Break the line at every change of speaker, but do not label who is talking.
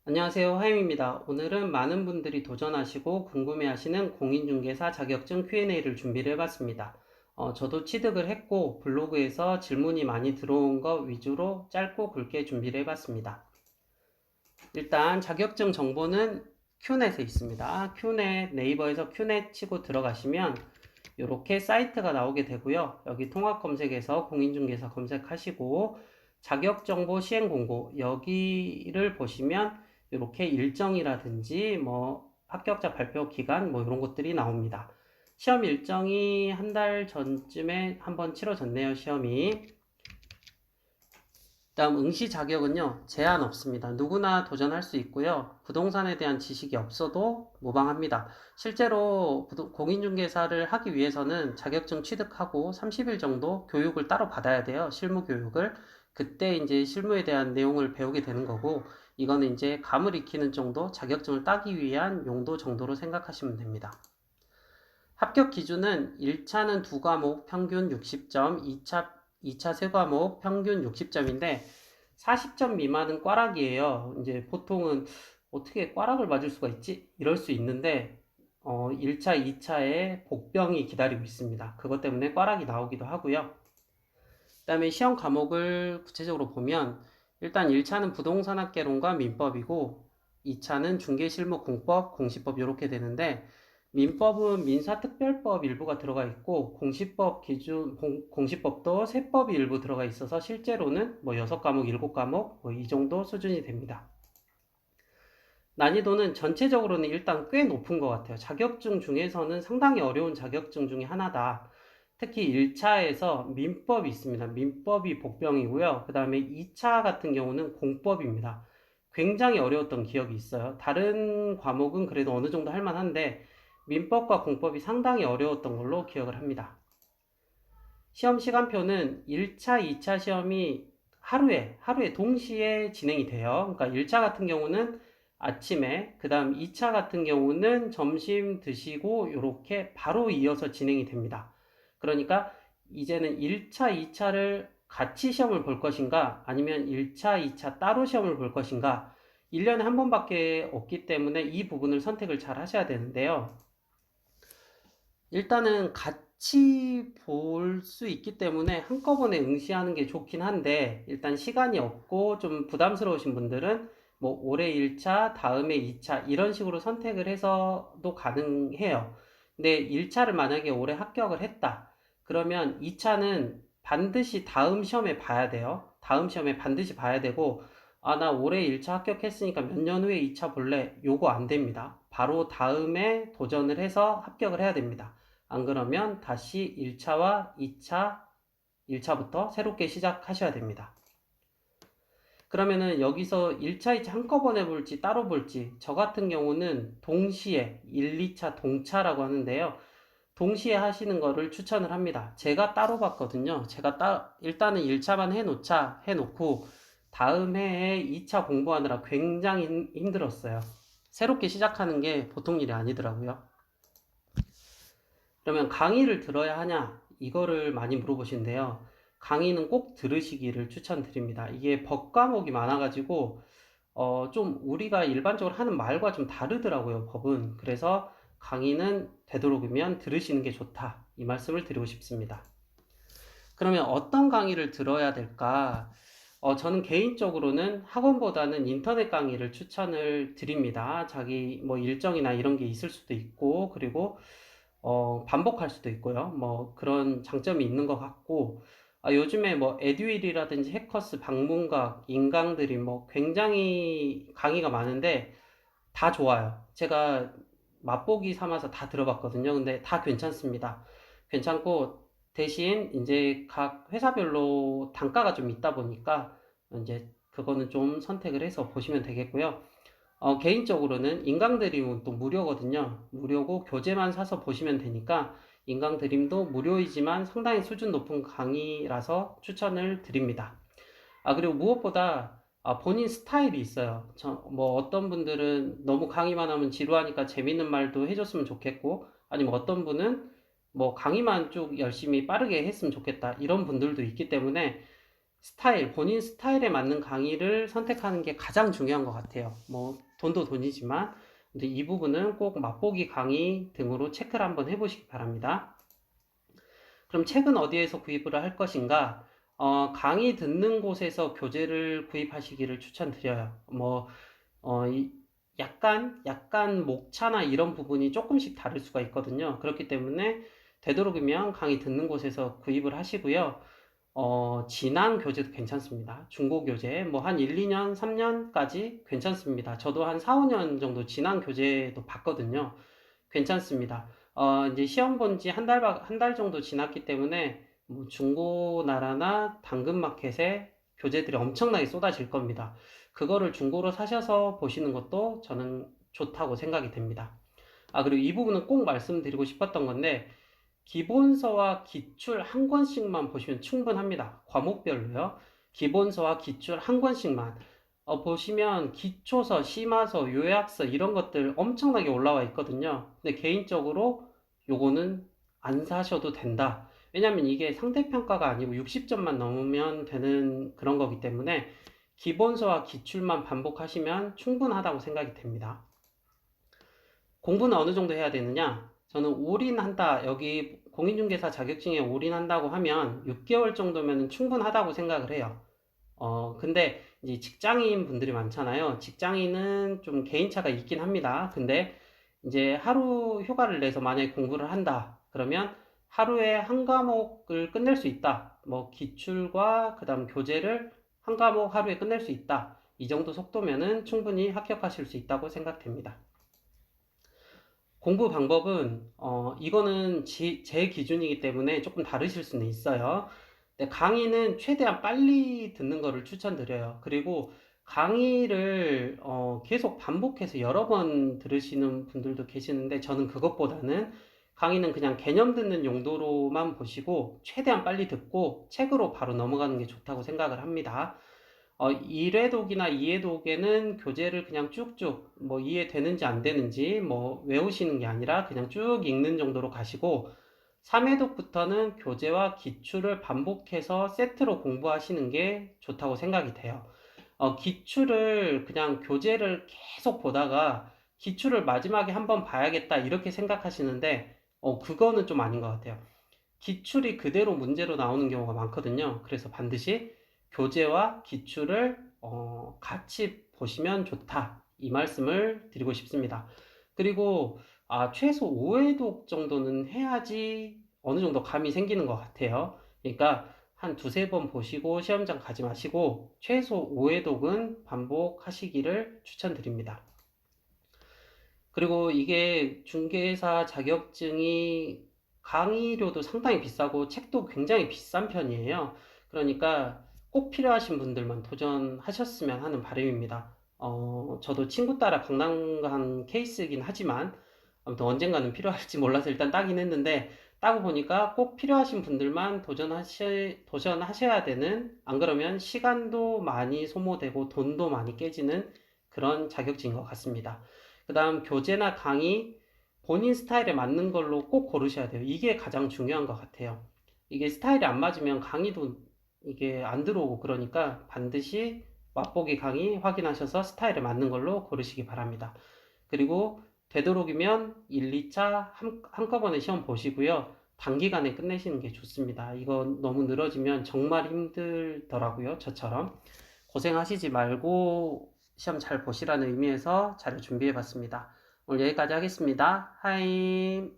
안녕하세요. 하임입니다. 오늘은 많은 분들이 도전하시고 궁금해하시는 공인중개사 자격증 Q&A를 준비를 해봤습니다. 저도 취득을 했고 블로그에서 질문이 많이 들어온 거 위주로 짧고 굵게 준비를 해봤습니다. 일단 자격증 정보는 큐넷에 있습니다. 큐넷, 네이버에서 큐넷 치고 들어가시면 이렇게 사이트가 나오게 되고요. 여기 통합 검색에서 공인중개사 검색하시고 자격정보 시행공고 여기를 보시면 이렇게 일정이라든지 뭐 합격자 발표 기간 뭐 이런 것들이 나옵니다. 시험 일정이 한 달 전쯤에 한번 치러졌네요. 시험이. 다음 응시 자격은요, 제한 없습니다. 누구나 도전할 수 있고요. 부동산에 대한 지식이 없어도 무방합니다. 실제로 공인중개사를 하기 위해서는 자격증 취득하고 30일 정도 교육을 따로 받아야 돼요. 실무 교육을. 그때 이제 실무에 대한 내용을 배우게 되는 거고, 이거는 이제 감을 익히는 정도, 자격증을 따기 위한 용도 정도로 생각하시면 됩니다. 합격 기준은 1차는 두 과목 평균 60점, 2차 세 과목 평균 60점인데 40점 미만은 꽈락이에요. 이제 보통은 어떻게 꽈락을 맞을 수가 있지? 이럴 수 있는데 1차, 2차에 복병이 기다리고 있습니다. 그것 때문에 꽈락이 나오기도 하고요. 그 다음에 시험 과목을 구체적으로 보면 일단 1차는 부동산학개론과 민법이고 2차는 중개실무 공법, 공시법 이렇게 되는데 민법은 민사특별법 일부가 들어가 있고 공시법 기준 공시법도 세법이 일부 들어가 있어서 실제로는 뭐 6과목, 7과목 뭐 이 정도 수준이 됩니다. 난이도는 전체적으로는 일단 꽤 높은 것 같아요. 자격증 중에서는 상당히 어려운 자격증 중에 하나다. 특히 1차에서 민법이 있습니다. 민법이 복병이고요. 그 다음에 2차 같은 경우는 공법입니다. 굉장히 어려웠던 기억이 있어요. 다른 과목은 그래도 어느 정도 할만한데 민법과 공법이 상당히 어려웠던 걸로 기억을 합니다. 시험 시간표는 1차, 2차 시험이 하루에 동시에 진행이 돼요. 그러니까 1차 같은 경우는 아침에, 그 다음 2차 같은 경우는 점심 드시고 이렇게 바로 이어서 진행이 됩니다. 그러니까 이제는 1차, 2차를 같이 시험을 볼 것인가 아니면 1차, 2차 따로 시험을 볼 것인가 1년에 한 번밖에 없기 때문에 이 부분을 선택을 잘 하셔야 되는데요. 일단은 같이 볼 수 있기 때문에 한꺼번에 응시하는 게 좋긴 한데 일단 시간이 없고 좀 부담스러우신 분들은 뭐 올해 1차, 다음에 2차 이런 식으로 선택을 해서도 가능해요. 근데 1차를 만약에 올해 합격을 했다. 그러면 2차는 반드시 다음 시험에 봐야 돼요. 다음 시험에 반드시 봐야 되고 아, 나 올해 1차 합격했으니까 몇 년 후에 2차 볼래? 요거 안 됩니다. 바로 다음에 도전을 해서 합격을 해야 됩니다. 안 그러면 다시 1차와 2차, 1차부터 새롭게 시작하셔야 됩니다. 그러면은 여기서 1차, 2차 한꺼번에 볼지 따로 볼지 저 같은 경우는 동시에 1, 2차 동차라고 하는데요. 동시에 하시는 거를 추천을 합니다. 제가 따로 봤거든요. 일단은 1차만 해놓고 다음 해에 2차 공부하느라 굉장히 힘들었어요. 새롭게 시작하는 게 보통 일이 아니더라고요. 그러면 강의를 들어야 하냐? 이거를 많이 물어보시는데요. 강의는 꼭 들으시기를 추천드립니다. 이게 법 과목이 많아가지고, 좀 우리가 일반적으로 하는 말과 좀 다르더라고요, 법은. 그래서 강의는 되도록이면 들으시는 게 좋다. 이 말씀을 드리고 싶습니다. 그러면 어떤 강의를 들어야 될까? 저는 개인적으로는 학원보다는 인터넷 강의를 추천을 드립니다. 자기 뭐 일정이나 이런 게 있을 수도 있고, 그리고 반복할 수도 있고요. 뭐 그런 장점이 있는 것 같고, 요즘에 뭐 에듀윌이라든지 해커스, 방문각, 인강들이 뭐 굉장히 강의가 많은데 다 좋아요. 제가 맛보기 삼아서 다 들어봤거든요. 근데 다 괜찮습니다. 괜찮고 대신 이제 각 회사별로 단가가 좀 있다 보니까 이제 그거는 좀 선택을 해서 보시면 되겠고요. 개인적으로는 인강 드림은 또 무료거든요. 무료고 교재만 사서 보시면 되니까 인강 드림도 무료이지만 상당히 수준 높은 강의라서 추천을 드립니다. 그리고 무엇보다 본인 스타일이 있어요. 뭐 어떤 분들은 너무 강의만 하면 지루하니까 재밌는 말도 해줬으면 좋겠고, 아니면 어떤 분은 뭐 강의만 쭉 열심히 빠르게 했으면 좋겠다. 이런 분들도 있기 때문에 스타일, 본인 스타일에 맞는 강의를 선택하는 게 가장 중요한 것 같아요. 뭐, 돈도 돈이지만, 근데 이 부분은 꼭 맛보기 강의 등으로 체크를 한번 해보시기 바랍니다. 그럼 책은 어디에서 구입을 할 것인가? 강의 듣는 곳에서 교재를 구입하시기를 추천드려요. 뭐, 약간 목차나 이런 부분이 조금씩 다를 수가 있거든요. 그렇기 때문에 되도록이면 강의 듣는 곳에서 구입을 하시고요. 진한 교재도 괜찮습니다. 중고 교재, 뭐 한 1, 2년, 3년까지 괜찮습니다. 저도 한 4, 5년 정도 진한 교재도 봤거든요. 괜찮습니다. 이제 시험 본 지 한 달 정도 지났기 때문에 뭐 중고나라나 당근마켓에 교재들이 엄청나게 쏟아질 겁니다. 그거를 중고로 사셔서 보시는 것도 저는 좋다고 생각이 됩니다. 그리고 이 부분은 꼭 말씀드리고 싶었던 건데, 기본서와 기출 한 권씩만 보시면 충분합니다. 과목별로요. 기본서와 기출 한 권씩만. 보시면 기초서, 심화서, 요약서 이런 것들 엄청나게 올라와 있거든요. 근데 개인적으로 요거는 안 사셔도 된다. 왜냐면 이게 상대평가가 아니고 60점만 넘으면 되는 그런 거기 때문에 기본서와 기출만 반복하시면 충분하다고 생각이 됩니다. 공부는 어느 정도 해야 되느냐? 저는 올인한다. 여기 공인중개사 자격증에 올인한다고 하면 6개월 정도면 충분하다고 생각을 해요. 근데 이제 직장인 분들이 많잖아요. 직장인은 좀 개인차가 있긴 합니다. 근데 이제 하루 휴가를 내서 만약에 공부를 한다. 그러면 하루에 한 과목을 끝낼 수 있다. 뭐 기출과 그다음 교재를 한 과목 하루에 끝낼 수 있다. 이 정도 속도면은 충분히 합격하실 수 있다고 생각됩니다. 공부 방법은 이거는 제 기준이기 때문에 조금 다르실 수는 있어요. 근데 강의는 최대한 빨리 듣는 거를 추천드려요. 그리고 강의를 계속 반복해서 여러 번 들으시는 분들도 계시는데 저는 그것보다는 강의는 그냥 개념 듣는 용도로만 보시고 최대한 빨리 듣고 책으로 바로 넘어가는 게 좋다고 생각을 합니다. 1회독이나 2회독에는 교재를 그냥 쭉쭉 뭐 이해되는지 안 되는지 뭐 외우시는 게 아니라 그냥 쭉 읽는 정도로 가시고 3회독부터는 교재와 기출을 반복해서 세트로 공부하시는 게 좋다고 생각이 돼요. 기출을 그냥 교재를 계속 보다가 기출을 마지막에 한번 봐야겠다 이렇게 생각하시는데 그거는 좀 아닌 것 같아요. 기출이 그대로 문제로 나오는 경우가 많거든요. 그래서 반드시 교재와 기출을 같이 보시면 좋다. 이 말씀을 드리고 싶습니다. 그리고 최소 5회독 정도는 해야지 어느 정도 감이 생기는 것 같아요. 그러니까 한 두세 번 보시고 시험장 가지 마시고 최소 5회독은 반복하시기를 추천드립니다. 그리고 이게 중개사 자격증이 강의료도 상당히 비싸고 책도 굉장히 비싼 편이에요. 그러니까 꼭 필요하신 분들만 도전하셨으면 하는 바람입니다. 저도 친구 따라 강남 간 케이스이긴 하지만 아무튼 언젠가는 필요할지 몰라서 일단 따긴 했는데 따고 보니까 꼭 필요하신 분들만 도전하셔야 되는, 안 그러면 시간도 많이 소모되고 돈도 많이 깨지는 그런 자격증인 것 같습니다. 그 다음 교재나 강의 본인 스타일에 맞는 걸로 꼭 고르셔야 돼요. 이게 가장 중요한 것 같아요. 이게 스타일이 안 맞으면 강의도 이게 안 들어오고 그러니까 반드시 맛보기 강의 확인하셔서 스타일에 맞는 걸로 고르시기 바랍니다. 그리고 되도록이면 1, 2차 한꺼번에 시험 보시고요. 단기간에 끝내시는 게 좋습니다. 이거 너무 늘어지면 정말 힘들더라고요. 저처럼. 고생하시지 말고 시험 잘 보시라는 의미에서 자료 준비해 봤습니다. 오늘 여기까지 하겠습니다. 하이.